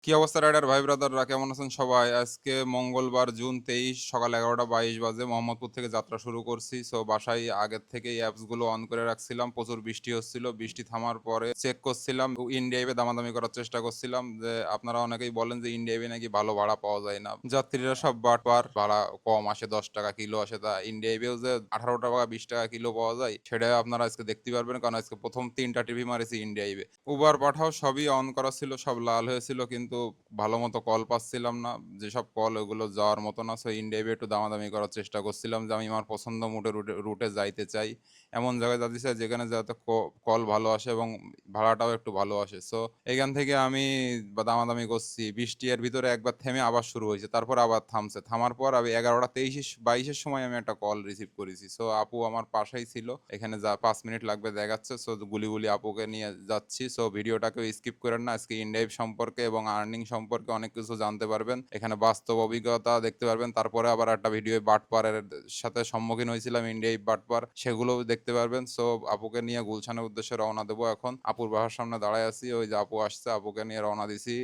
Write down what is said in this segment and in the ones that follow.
কি অবস্থা রাইডার ভাই ব্রাদাররা, কেমন আছেন সবাই? আজকে মঙ্গলবার জুন 23 সকাল 11টা 22 বাজে মোহাম্মদপুর থেকে যাত্রা শুরু করছি। সো বাসায় আগের থেকে অ্যাপস গুলো অন করে রাখছিলাম। প্রচুর বৃষ্টি হচ্ছিল, বৃষ্টি থামার পরে চেক করছিলাম, ইনডিয়াইভে দামাদামি করার চেষ্টা করছিলাম যে আপনারা অনেকেই বলেন যে ইনডিয়াইভে নাকি ভালো ভাড়া পাওয়া যায় না, যাত্রীরা সব বাটপার, ভাড়া কম আসে, 10 টাকা কিলো আসে। তা ইনডিয়াইভেও যে 18 টাকা 20 টাকা কিলো পাওয়া যায় সেটা আপনারা আজকে দেখতে পারবেন, কারণ আজকে প্রথম 3টা টিভি মারেছি ইনডিয়াইভে। উবার পাঠাও সবই অন করা ছিল, সব লাল হয়েছিল, কিন্তু ভালো মতো কল পাচ্ছিলাম না। যেসব কল ওগুলো যাওয়ার মতো না। সো ইনডিয়াইভে একটু দামাদামি করার চেষ্টা করছিলাম যে আমি আমার পছন্দ রুটে রুটে যাইতে চাই, এমন জায়গায় যাতে চাই যেখানে যাতে কল ভালো আসে এবং ভাড়াটাও একটু ভালো আসে। সো এখান থেকে আমি দামাদামি করছি, বৃষ্টি এর ভিতরে একবার থেমে আবার শুরু হয়েছে, তারপর আবার থামছে। থামার পর আমি 11টা 23-22-এর সময় আমি একটা কল রিসিভ করেছি। সো আপু আমার পাশেই ছিল, এখানে যা 5 মিনিট লাগবে দেখাচ্ছে। সো গুলি গুলি আপুকে নিয়ে যাচ্ছি। সো ভিডিওটাকে স্কিপ করেন না, আজকে ইনডাইভ সম্পর্কে এবং আর্নিং সম্পর্কে অনেক কিছু জানতে পারবেন, এখানে বাস্তব অভিজ্ঞতা দেখতে পারবেন। তারপরে আবার একটা ভিডিও বাটপারের সাথে সম্মুখীন হয়েছিলাম, ইনডাইভ বাটপার, সেগুলো দেখতে পারবেন। সো আপুকে নিয়ে গুলশানের উদ্দেশ্যে রওনা দেবো। এখন আপুর বাসার সামনে দাঁড়ায় আছি, ওই যে আপু আসছে, আপুকে নিয়ে রওনা দিছি।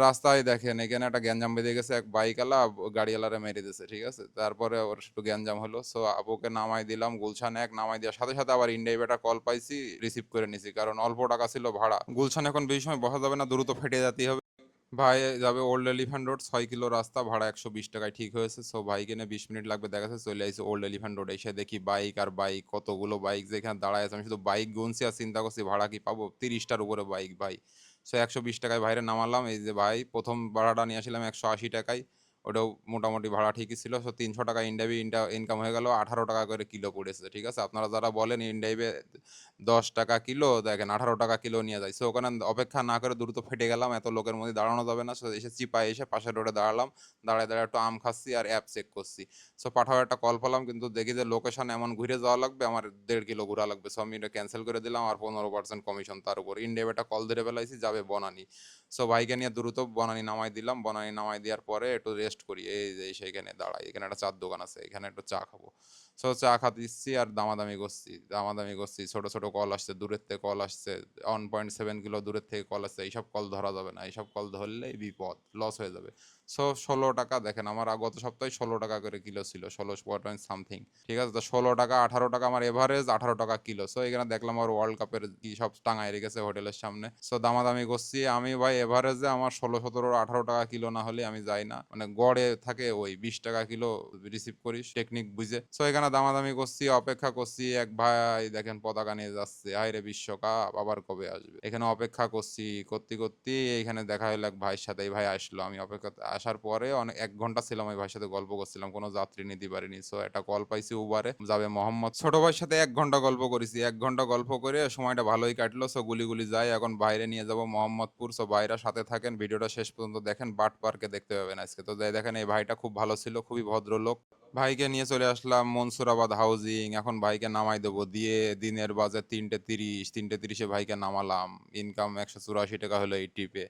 রাস্তায় দেখেন এখানে একটা গ্যাঞ্জাম বেঁধে গেছে, এক বাইকওয়ালা গাড়িওয়ালারে মেরে দিয়েছে, ঠিক আছে। তারপরে ওর একটু গ্যাঞ্জাম হলো। সো আপুকে নামাই দিলাম গুলশান এক, নামাই দেওয়ার সাথে সাথে আবার ইনডাইভ একটা কল পাইছি, রিসিভ করে নিছি, কারণ অল্প টাকা ছিল ভাড়া। গুলশান এখন বেশি সময় বসা যাবে না, দ্রুত ফেটে যেতে হবে। ভাই যাবে ওল্ড এলিফ্যান্ট রোড, 6 কিলো রাস্তা, ভাড়া 120 টাকায় ঠিক হয়েছে। সো ভাইকে নিয়ে 20 মিনিট লাগবে দেখাচ্ছে, চলে আসছে ওল্ড এলিফ্যান্ট রোড। এসে দেখি বাইক আর বাইক, কতগুলো বাইক যেখানে দাঁড়ায় আছে। আমি শুধু বাইক গুনছি আর চিন্তা করছি ভাড়া কি পাবো, 30টার উপরে বাইক ভাই। সো 120 টাকায় ভাইরে নামালাম। এই যে ভাই প্রথম ভাড়াটা নিয়ে আসলাম 180 টাকায়, ওটাও মোটামুটি ভাড়া ঠিকই ছিল। সো 300 টাকা ইনডাইভে ইনকাম হয়ে গেল, 18 টাকা করে কিলো পড়েছে, ঠিক আছে। আপনারা যারা বলেন ইনডাইভে 10 টাকা কিলো, দেখেন 18 টাকা কিলো নিয়ে যায়। সো ওখানে অপেক্ষা না করে দ্রুত ফেটে গেলাম, এত লোকের মধ্যে দাঁড়ানো যাবে না। সো এসে চিপায় এসে পাশের রোডে দাঁড়ালাম, দাঁড়ায় দাঁড়ায় একটু আম খাচ্ছি আর অ্যাপ চেক করছি। সো পাঠাও একটা কল পেলাম, কিন্তু দেখি যে লোকেশন এমন ঘুরে যাওয়া লাগবে, আমার 1.5 কিলো ঘোরা লাগবে। সো আমি এটা ক্যান্সেল করে দিলাম, আর 15% কমিশন তার উপর। ইনডেভ একটা কল ধরে ফেলাইছি, যাবে বনানি। সো ভাইকে নিয়ে দ্রুত বনানি নামাই দিলাম। বনানি নামাই দেওয়ার পরে একটু রেস্ট করি, এই যে সেইখানে দাঁড়াই, এখানে একটা চার দোকান আছে, এখানে একটু চা খাবো। সো চা খাতে দিচ্ছি আর দামাদামি করছি। ছোট ছোট কল আসছে, দূরের থেকে কল আসছে, 1.7 কিলো দূরের থেকে কল আসছে। এইসব কল ধরা যাবে না, এইসব কল ধরলেই বিপদ, লস হয়ে যাবে। সো 16 টাকা, দেখেন আমার গত সপ্তাহে 16 টাকা করে কিলো ছিল, 16 পয়েন্ট সামথিং, ঠিক আছে। তো 16 টাকা 18 টাকা আমার এভারেজ, 18 টাকা কিলো। সো এখানে দেখলাম আর ওয়ার্ল্ড কাপের কি সব টাঙায় রেখেছে হোটেলের সামনে। সো দামাদামি করছি আমি ভাই, এভারেজে আমার 16 17 18 টাকা কিলো না হলে আমি যাই না, মানে গড়ে থাকে ওই 20 টাকা কিলো রিসিভ করিস টেকনিক বুঝে। সো এখানে দামাদামি করছি, অপেক্ষা করছি। এক ভাই দেখেন পতাকা নিয়ে যাচ্ছে, আইরে বিশ্বকাপ আবার কবে আসবে, এখানে অপেক্ষা করছি। করতে করতে এখানে দেখা হলো এক ভাইয়ের সাথে, এই ভাই আসলো। আমি অপেক্ষা আসার পরে অনেক 1 ঘন্টা ছিলাম ওই ভাইয়ের সাথে, গল্প করছিলাম, কোনো যাত্রী নিতে পারিনি। সো একটা কল পাইছি উবারে, যাবে মোহাম্মদ। ছোট ভাইয়ের সাথে 1 ঘন্টা গল্প করেছি, 1 ঘন্টা গল্প করে সময়টা ভালোই কাটলো। সো গুলি গুলি যায়, এখন বাইরে নিয়ে যাব মোহাম্মদপুর। সো বাইরা সাথে থাকেন, ভিডিওটা শেষ পর্যন্ত দেখেন, বাট পার্কে দেখতে পাবেন আজকে। তো যাই দেখেন, এই ভাইটা খুব ভালো ছিল, খুবই ভদ্রলোক। ভাইকে নিয়ে চলে আসলাম মনসুরাবাদ হাউজিং, এখন ভাইকে নামাই দেবো দিয়ে। দিনের বাজে 3:30, 3:30-এ ভাইকে নামালাম। ইনকাম 184 টাকা হলো এই টিপে।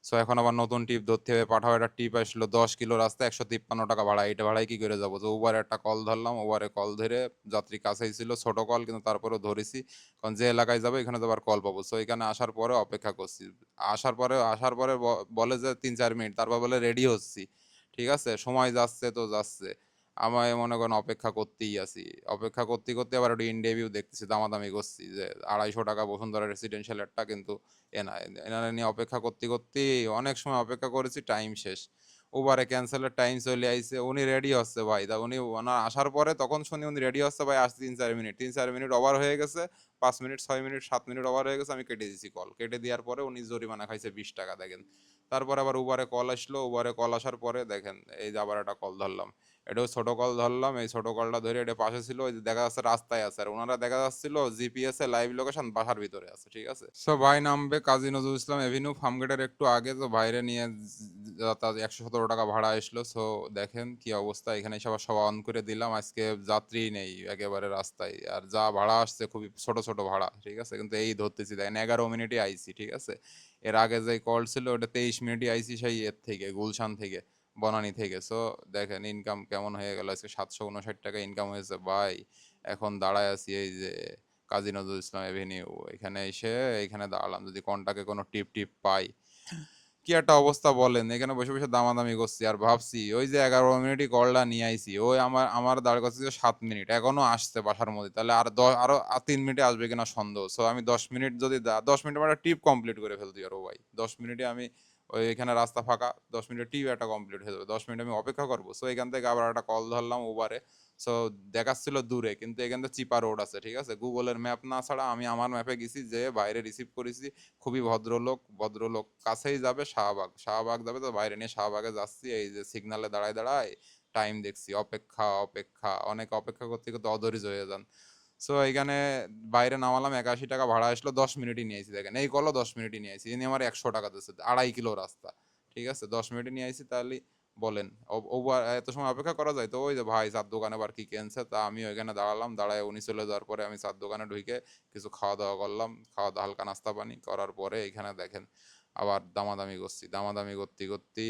সো এখন আবার নতুন টিপ ধরতে হবে। পাঠাও একটা টিপ আসলো, 10 কিলো রাস্তা, 153 টাকা ভাড়া। এইটা ভাড়ায় কি করে যাবো? তো উবারে একটা কল ধরলাম, উবারে কল ধরে, যাত্রী কাছেই ছিল, ছোট কল কিন্তু তারপরেও ধরেছি, কারণ যে এলাকায় যাবো এখানে তো আবার কল পাবো। সো এখানে আসার পরে অপেক্ষা করছি। আসার পরে বলে যে 3-4 মিনিট, তারপর বলে রেডি হচ্ছি, ঠিক আছে। সময় যাচ্ছে তো যাচ্ছে, আমায় মনে করেন অপেক্ষা করতেই আছি। অপেক্ষা করতে করতে আবার একটু ইন্টারভিউ দেখতেছি, দামাদামি করছি যে 250 টাকা বসুন্ধরা রেসিডেন্সিয়াল একটা, কিন্তু এনারা নিয়ে অপেক্ষা করতে করতে অনেক সময় অপেক্ষা করেছি, টাইম শেষ। উবারে ক্যান্সেলের টাইম চলে আইছে, উনি রেডি হচ্ছে ভাই, তা উনি ওনার আসার পরে তখন শুনি উনি রেডি হচ্ছে ভাই, আসতে 3-4 মিনিট, 3-4 মিনিট ওভার হয়ে গেছে। 5 মিনিট 6 মিনিট 7 মিনিট ওভার হয়ে গেছে, আমি কেটে দিয়েছি কল। কেটে দেওয়ার পরে উনি জরিমানা খাইছে 20 টাকা, দেখেন। তারপর আবার উবারে কল আসলো, উবারে কল আসার পরে দেখেন এই যে আবার একটা কল ধরলাম। এটাও ছোট কল ধরলাম, এই ছোট কলটা ধরে এটা পাশে ছিল, ওই যে দেখা যাচ্ছে রাস্তায় আছে, আর ওনারা দেখা যাচ্ছিল জিপিএস এ লাইভ লোকেশন বাসার ভিতরে আছে, ঠিক আছে। সো ভাই নামবে কাজী নজরুল ইসলাম এভিনিউ, ফার্মগেটের একটু আগে। তো বাইরে নিয়ে যাতায়াত 117 টাকা ভাড়া আসলো। সো দেখেন কি অবস্থা, এখানে সবার সব অন করে দিলাম। আজকে যাত্রী নেই একেবারে রাস্তায়, আর যা ভাড়া আসছে খুবই ছোট ছোট ভাড়া, ঠিক আছে। কিন্তু এই ধরতেছি দেখেন 11 মিনিটই আইছি, ঠিক আছে। এর আগে যে কল ছিল ওটা 23 মিনিটই আইছি, সেই এর থেকে গুলশান থেকে, বনানী থেকে। সো দেখেন ইনকাম কেমন হয়ে গেল, আজকে 759 টাকা ইনকাম হয়েছে ভাই। এখন দাঁড়ায় আছি এই যে কাজী নজরুল ইসলাম এভিনিউ, এখানে এসে এখানে দাঁড়ালাম, যদি কন্টাকে কোনো টিপ টিপ পাই। কি একটা অবস্থা বলেন, এখানে বসে বসে দামাদামি করছি আর ভাবছি ওই যে 11 মিনিটই কলটা নিয়ে আইছি, ওই আমার দাঁড় কাছে 7 মিনিট এখনো আসছে বাসার মধ্যে, তাহলে আরো 3 মিনিটে আসবে কিনা সন্দেহ। সো আমি 10 মিনিট যদি 10 মিনিট আমার ট্রিপ কমপ্লিট করে ফেলতে পারবো ভাই, 10 মিনিটে আমি ওই এখানে রাস্তা ফাঁকা, 10 মিনিটের ট্রিপ একটা কমপ্লিট হয়ে যাবে, 10 মিনিট আমি অপেক্ষা করবো। সো এখান থেকে আবার একটা কল ধরলাম উবারে। সো দেখাচ্ছিল দূরে, কিন্তু এখান থেকে চিপা রোড আছে, ঠিক আছে, গুগলের ম্যাপ না ছাড়া আমি আমার ম্যাপে গেছি, যে বাইরে রিসিভ করেছি। খুবই ভদ্রলোক, ভদ্রলোক কাছেই যাবে শাহবাগ, শাহবাগ যাবে, তো বাইরে নিয়ে শাহবাগে যাচ্ছি, এই যে সিগনালে দাঁড়ায় দাঁড়ায় টাইম দেখছি, অপেক্ষা অপেক্ষা, অনেক অপেক্ষা করতে করতে অধৈর্য হয়ে যান। সো এখানে বাইরে নামালাম, 81 টাকা ভাড়া আসলো, 10 মিনিটই নিয়েছি, দেখেন এই কলও 10 মিনিটই নিয়েছি, ইনি আমার 100 টাকা দিচ্ছে, 2.5 কিলো রাস্তা, ঠিক আছে, 10 মিনিটে নিয়ে আইছি, তাহলে বলেন ওভার এত সময় অপেক্ষা করা যায়? তো ওই যে ভাই চার দোকানে আবার কি কিনছে, তা আমি ওইখানে দাঁড়ালাম, দাঁড়ায় উনি চলে যাওয়ার পরে আমি চার দোকানে ঢুকে কিছু খাওয়া দাওয়া করলাম, খাওয়া দাওয়া হালকা নাস্তা পানি করার পরে এখানে দেখেন আবার দামাদামি করছি, দামাদামি করতে করতে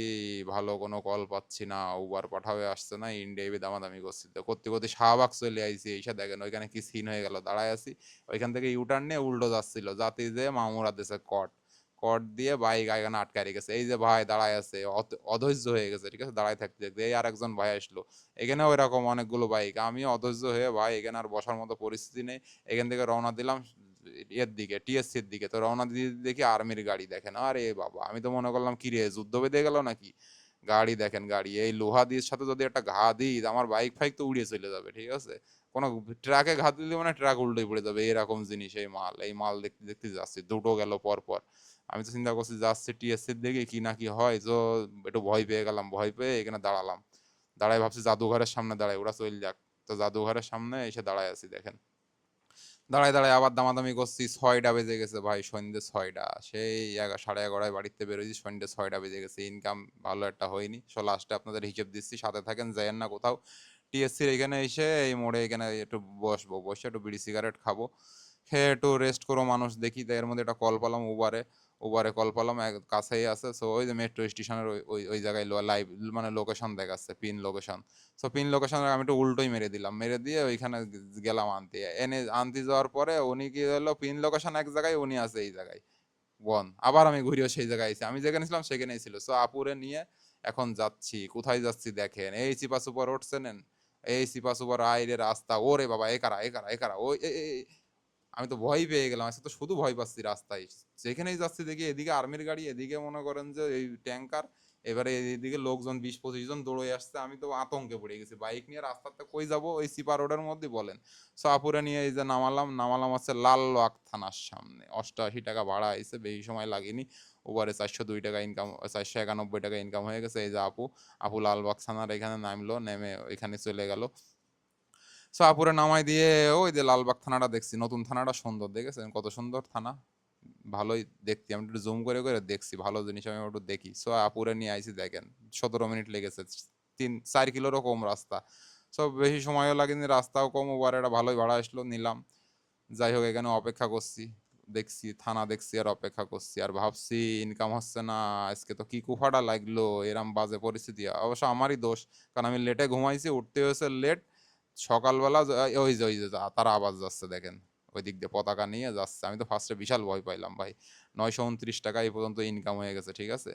ভালো কোনো কল পাচ্ছি না, উবার পাঠাবে আসছে না, ইন্ডিয়াবে দামাদামি করছি, তো করতে করতে শাহবাগ চলে আইছি, এসে দেখেন ওইখানে কি সিন হয়ে গেল, দাঁড়ায় আছি, ওইখান থেকে ইউটার্ন নিয়ে উল্টো যাচ্ছিল, যাতে যে মামুরা দেশে কট, কট দিয়ে বাইক এখানে আটকায় রেখেছে, এই যে ভাই দাঁড়ায় আছে, অধৈর্য হয়ে গেছে, ঠিক আছে, দাঁড়ায় থাকতে থাকতে এই আর একজন ভাই আসলো, এখানেও এরকম অনেকগুলো বাইক, আমি অধৈর্য হয়ে ভাই এখানে আর বসার মতো পরিস্থিতি নেই, এখান থেকে রওনা দিলাম এর দিকে, টিএসসির দিকে, তো রওনা দিয়ে দেখি আর্মির গাড়ি, দেখেন আরে বাবা, আমি তো মনে করলাম কি রে যুদ্ধ বেঁধে গেল নাকি, গাড়ি দেখেন, গাড়ি এই লোহা দিয়ে সাথে যদি একটা ঘা দিই, আমার বাইক ফাইক তো উড়িয়ে চলে যাবে, ঠিক আছে, কোনো ট্রাকে ঘা দিলে মানে ট্রাক উল্টে পড়ে যাবে, এরকম জিনিস, এই মাল দেখতে দেখতে যাচ্ছি, দুটো গেল পর পর, আমি তো চিন্তা করছি যাচ্ছি টিএসসির দিকে কি না কি হয়, তো একটু ভয় পেয়ে গেলাম, ভয় পেয়ে এখানে দাঁড়ালাম, দাঁড়ায় ভাবছি জাদুঘরের সামনে দাঁড়ায় ওরা চল যাক, তো জাদুঘরের সামনে এসে দাঁড়ায় আছি, দেখেন দাঁড়ায় দাঁড়ায় আবার দামাদামি করছি, 6টা বেজে গেছে ভাই, সন্ধ্যে 6টা, সেই 11, 11:30 বাড়িতে বেরোইছি, সন্ধ্যে 6টা বেজে গেছে, ইনকাম ভালো একটা হয়নি। সো লাস্টে আপনাদের হিসেব দিচ্ছি, সাথে থাকেন, যায়েন না কোথাও। টিএসসির এখানে এসে এই মোড়ে এখানে একটু বসবো, বসে একটু বিড়ি সিগারেট খাবো, খেয়ে একটু রেস্ট করো মানুষ দেখি, তাই এর মধ্যে একটা কল পেলাম উবারে, উবারে কল পেলাম, কাছেই আছে, সো ওই যে মেট্রো স্টেশনের ওই ওই ওই জায়গায় লাইভ মানে লোকেশন দেখাচ্ছে, পিন লোকেশন। সো পিন লোকেশনে আমি একটু উল্টোই মেরে দিলাম, মেরে দিয়ে ওইখানে গেলাম আনতে, এনে আনতে যাওয়ার পরে উনি কি হলো, পিন লোকেশন এক জায়গায়, উনি আছে এই জায়গায়, বন আবার আমি ঘুরেও সেই জায়গায় আইছি, আমি যেখানে ছিলাম সেখানেই ছিল। সো আপুরে নিয়ে এখন যাচ্ছি, কোথায় যাচ্ছি দেখেন, এই চিপা সুপার রোড চেনেন, এই চিপা সুপার আইরে রাস্তা, ওরে বাবা একারা একারা একারা ওই আমি তো ভয় পেয়ে গেলাম, আজকে তো শুধু ভয় পাচ্ছি রাস্তায়, যেখানেই যাচ্ছি দেখি এদিকে আর্মির গাড়ি, এদিকে মনে করেন যে এই ট্যাঙ্কার, এবারে এদিকে লোকজন 20-25 জন দৌড়ে আসছে, আমি তো আতঙ্কে পড়ে গেছি, বাইক নিয়ে রাস্তাতে কই যাবো ওই সিপা রোডের মধ্যে বলেন। সো আপুরে নিয়ে এই যে নামালাম, নামালাম হচ্ছে লালবাগ থানার সামনে, 88 টাকা ভাড়া আইছে, বেশি সময় লাগেনি, ওভারে 402 টাকা ইনকাম, 491 টাকা ইনকাম হয়ে গেছে, এই যে আপু, আপু লালবাগ থানার এখানে নামলো, নেমে এখানে চলে গেল। সো আপুরে নামাই দিয়ে ওই যে লালবাগ থানাটা দেখছি, নতুন থানাটা সুন্দর, দেখেছেন কত সুন্দর থানা, ভালোই দেখতে, আমি একটু জুম করে করে দেখছি, ভালো জিনিস আমি একটু দেখি। সো আপুরে নিয়ে আইছি, দেখেন 17 মিনিট লেগেছে, 3-4 কিলোরও কম রাস্তা, সব বেশি সময়ও লাগেনি, রাস্তাও কম, ওভার একটা ভালোই ভাড়া আসলো, নিলাম। যাই হোক এখানে অপেক্ষা করছি, দেখছি থানা দেখছি আর অপেক্ষা করছি, আর ভাবছি ইনকাম হচ্ছে না, আজকে তো কি কুফাটা লাগলো, এরম বাজে পরিস্থিতি, অবশ্য আমারই দোষ, কারণ আমি লেটে ঘুমাইছি, উঠতে হয়েছে লেট, সকালবেলা ওই যে তারা আবার যাচ্ছে দেখেন, ওই দিক দিয়ে পতাকা নিয়ে যাচ্ছে, আমি তো ফার্স্টে বিশাল ভয় পাইলাম ভাই। 929 টাকা এই পর্যন্ত ইনকাম হয়ে গেছে, ঠিক আছে,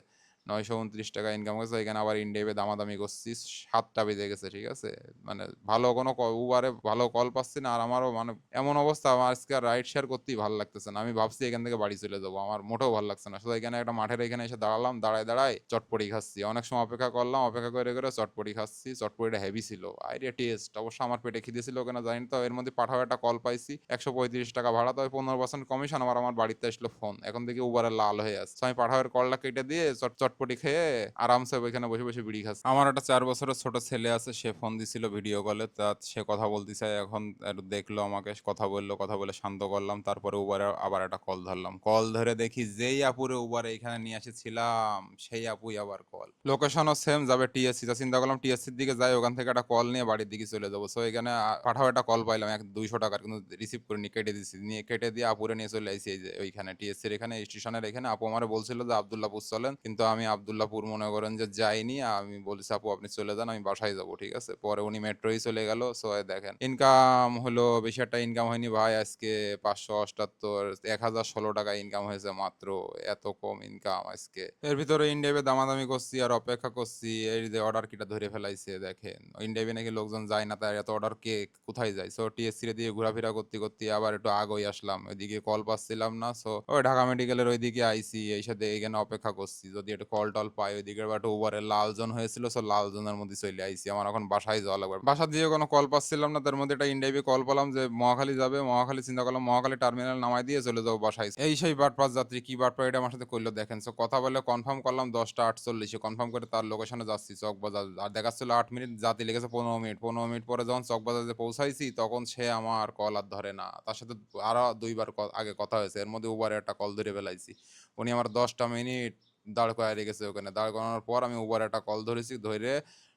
929 টাকা ইনকাম হয়েছে, এখানে আবার ইন্ডিয়াবে দামাদামি করছি, 7টা বেজে গেছে, ঠিক আছে, মানে ভালো কোনো উবারে ভালো কল পাচ্ছি না, আর আমারও মানে এমন অবস্থা, আমার আজকে আর রাইড শেয়ার করতেই ভালো লাগতেছে না, আমি ভাবছি এখান থেকে বাড়ি চলে যাবো, আমার মোটেও ভালো লাগছে না, শুধু এখানে একটা মাঠের এখানে এসে দাঁড়ালাম, দাঁড়ায় দাঁড়ায় চটপটি খাচ্ছি, অনেক সময় অপেক্ষা করলাম, অপেক্ষা করে করে চটপটি খাচ্ছি, চটপটিটা হেভি ছিল, আইডিয়া টেস্ট, অবশ্য আমার পেটে খিদে ছিল কেন জানি না, তো এর মধ্যে পাঠাও একটা কল পাইছি, 135 টাকা ভাড়া, তবে 15% কমিশন, আমার বাড়িতে আসলো ফোন, এখন দেখি উবারে লাল হয়ে আছে, তো আমি পাঠাওয়ের কলটা কেটে দিয়ে চটপটি খেয়ে আরামসে ওইখানে বসে বসে বিড়ি খাচ্ছি। আমার একটা 4 বছরের ছোট ছেলে আছে, সে ফোন দিছিল ভিডিও কলে, তা সে কথা বলতে চায়, এখন একটু দেখলো আমাকে, কথা বললো, কথা বলে শান্ত করলাম, তারপরে উবারে আবার একটা কল ধরলাম, কল ধরে দেখি যেই আপুরে উবারে এখানে নিয়ে এসেছিলাম সেই আপুই আবার কল, লোকেশনও সেম, যাবে টিএসসি, তা চিন্তা করলাম টিএসসির দিকে যাই, ওখান থেকে একটা কল নিয়ে বাড়ির দিকে চলে যাবো। সো এখানে পাঠাও একটা কল পাইলাম 200 টাকার, কিন্তু রিসিভ করিনি, কেটে দিছি, নিয়ে কেটে দিয়ে আপুরে নিয়ে চলে আসি এই যে ওইখানে টিএসসির এখানে স্টেশনের এখানে, আপু আমারে বলছিল যে আব্দুল্লাপুর চলেন, কিন্তু আমি আবদুল্লাহপুর মনে করেন যে যাইনি। আমি বলছি, আপু আপনি চলে যান, আমি বাসায় যাবো, ঠিক আছে? পরে উনি মেট্রোই চলে গেল। সো দেখেন ইনকাম হলো, বেশি একটা ইনকাম হয়নি ভাই। আজকে 588 1016 টাকা ইনকাম হয়েছে মাত্র। এত কম ইনকাম আজকে। এর ভিতরে ইনডেভে দামাদামি করছি আর অপেক্ষা করছি। এই যে অর্ডার কিটা ধরে ফেলাইছে দেখেন। ইনডেভে নাকি লোকজন যায় না, তাই এত অর্ডার কে কোথায় যায়? সো টিএসসি দিয়ে ঘোরাফেরা করতে করতে আবার একটু আগেই আসলাম, ওইদিকে কল পাচ্ছিলাম না। সো ওই ঢাকা মেডিকেলের ওইদিকে আইসি, এই সাথে এখানে অপেক্ষা করছি যদি একটু কল টল পাই। ওইদিকে আবার একটা উবারের লাল জোন হয়েছিল, সো লাল জোনের মধ্যে চলে আইসি। আমার এখন বাসায় যাওয়া লাগবে। বাসা দিয়ে কোনো কল পাচ্ছিলাম না, তার মধ্যে একটা ইনডাইভে কল পেলাম যে মহাখালী যাবে। মহাখালী চিন্তা করলাম মহাখালী টার্মিনাল নামাই দিয়ে চলে যাবো বাসায়। এই সেই বাটপাস যাত্রী কি বাটপা এটা আমার সাথে করলো দেখেন। সো কথা বলে কনফার্ম করলাম 10টা 48-এ, কনফার্ম করে তার লোকেশনে যাচ্ছি চকবাজার। আর দেখাচ্ছিল 8 মিনিট, জাতি লেগেছে 15 মিনিট। 15 মিনিট পরে যখন চকবাজারে পৌঁছাইছি তখন সে আমার কল আর ধরে না। তার সাথে আরো 2বার আগে কথা হয়েছে, এর মধ্যে উবারে একটা কল ধরে ফেলাইছি। উনি আমার 10টা মিনিট দাঁড় করায় রেখেছে ওখানে। দাঁড় করানোর পর আমি উবারে একটা কল ধরেছি, ধরে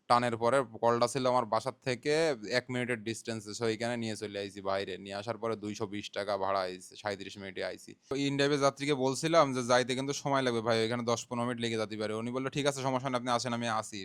টানের পরে কলটা ছিল আমার বাসার থেকে 1 মিনিটের ডিস্টেন্সে। সো এইখানে নিয়ে চলে আইছি বাইরে। নিয়ে আসার পরে 220 টাকা ভাড়া আইছে, 37 মিনিটে আইছি। তো ইনড্রাইভে যাত্রীকে বলছিলাম যে যাইতে কিন্তু সময় লাগবে ভাই, এখানে 10-15 মিনিট লেগে যেতে পারে। উনি বললো ঠিক আছে সমস্যা নেই, আপনি আসেন, আমি আসি।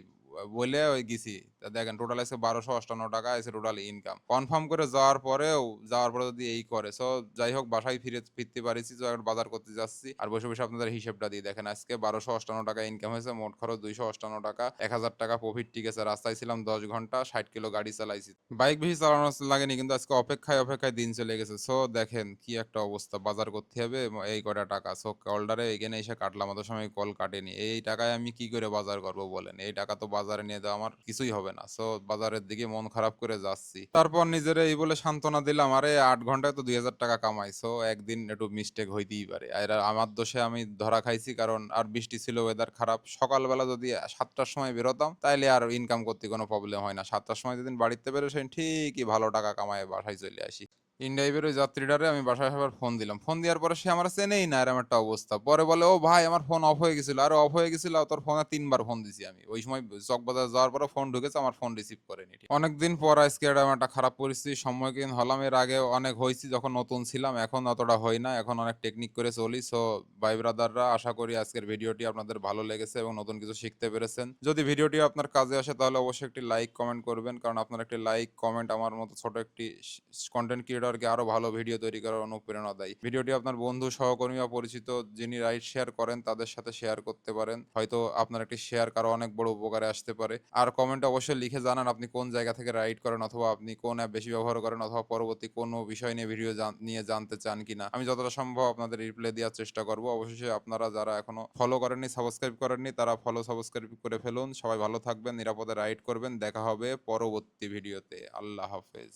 বলে ওই গেছি। তা দেখেন টোটাল আছে 1258 টাকা আছে টোটাল ইনকাম। কনফার্ম করে যাওয়ার পরে যদি এই করে। সো যাই হোক, বাসায় ফিরতে পারিছি। তো এখন বাজার করতে যাচ্ছি আর বসে বসে আপনাদের হিসেবটা দিয়ে দেখেন। আজকে 1258 টাকা ইনকাম হয়েছে, মোট খরচ 258 টাকা, 1000 টাকা প্রফিট। ঠিক আছে, রাস্তায় ছিলাম 10 ঘন্টা, 60 কিলো গাড়ি চালাইছি। বাইক বেশি চালানো লাগেনি, কিন্তু আজকে অপেক্ষায় অপেক্ষায় দিন চলে গেছে। সো দেখেন কি একটা অবস্থা, বাজার করতে হবে এই কটা টাকা। সো কলটারে এখানে এসে কাটলাম, অত সময় কল কাটেনি। এই টাকায় আমি কি করে বাজার করবো বলেন? এই টাকা তো বাজারে নিয়ে যাওয়া আমার কিছুই হবে না। সো বাজারের দিকে মন খারাপ করে যাচ্ছি। তারপর নিজের এই বলে সান্ত্বনা দিলাম, আরে 8 ঘন্টায় তো 2000 টাকা কামাই। সো একদিন একটু মিস্টেক হইতেই পারে, আর আমার দোষে আমি ধরা খাইছি। কারণ আর বৃষ্টি ছিল, ওয়েদার খারাপ। সকালবেলা যদি 7টার সময় বেরোতাম তাইলে আর ইনকাম করতে কোনো প্রবলেম হয় না। 7টার সময় যেদিন বাড়িতে বেরোছেন ঠিকই ভালো টাকা কামায় বাসায় চলে আসি। ইনড্রাইভের ওই যাত্রীটারে আমি বাসায় আবার ফোন দিলাম। ফোন দেওয়ার পরে সে আমার চেনেই না, এরকম একটা অবস্থা। পরে বলে, ও ভাই আমার ফোন অফ হয়ে গেছিল। আরে অফ হয়ে গেছিল? তোর ফোনে 3বার ফোন দিছি আমি। ওই সময় চকবাজার যাওয়ার পরে ফোন ঢুকেছে, আমার ফোন রিসিভ করেনি। অনেকদিন পর আজকে এরকম একটা খারাপ পরিস্থিতির সম্মুখীন হলাম। এর আগে অনেক হয়েছি যখন নতুন ছিলাম, এখন অতটা হয় না। এখন অনেক টেকনিক করে চলি। সো ভাই ব্রাদাররা, আশা করি আজকের ভিডিওটি আপনাদের ভালো লেগেছে এবং নতুন কিছু শিখতে পেরেছেন। যদি ভিডিওটি আপনার কাজে আসে তাহলে অবশ্যই একটি লাইক কমেন্ট করবেন, কারণ আপনার একটি লাইক কমেন্ট আমার মতো ছোট একটি কন্টেন্ট ক্রিয়েটরকে আরো ভালো ভিডিও তৈরি করার অনুপ্রেরণা দেয়। ভিডিওটি আপনার বন্ধু সহকর্মী বা পরিচিত যিনি রাইড শেয়ার করেন তাদের সাথে শেয়ার করতে পারেন। হয়তো আপনার একটি শেয়ার কারো অনেক বড় উপকারে আসতে পারে। আর কমেন্টে অবশ্যই লিখে জানান আপনি কোন জায়গা থেকে রাইড করেন, অথবা আপনি কোন অ্যাপ বেশি ব্যবহার করেন, অথবা পরবর্তী কোনো বিষয় নিয়ে ভিডিও নিয়ে জানতে চান কিনা। আমি যতটা সম্ভব আপনাদের রিপ্লাই দেওয়ার চেষ্টা করব। অবশ্যই আপনারা যারা এখনো ফলো করেননি, সাবস্ক্রাইব করেননি, তারা ফলো সাবস্ক্রাইব করে ফেলুন। সবাই ভালো থাকবেন, নিরাপদে রাইড করবেন। দেখা হবে পরবর্তী ভিডিওতে। আল্লাহ হাফেজ।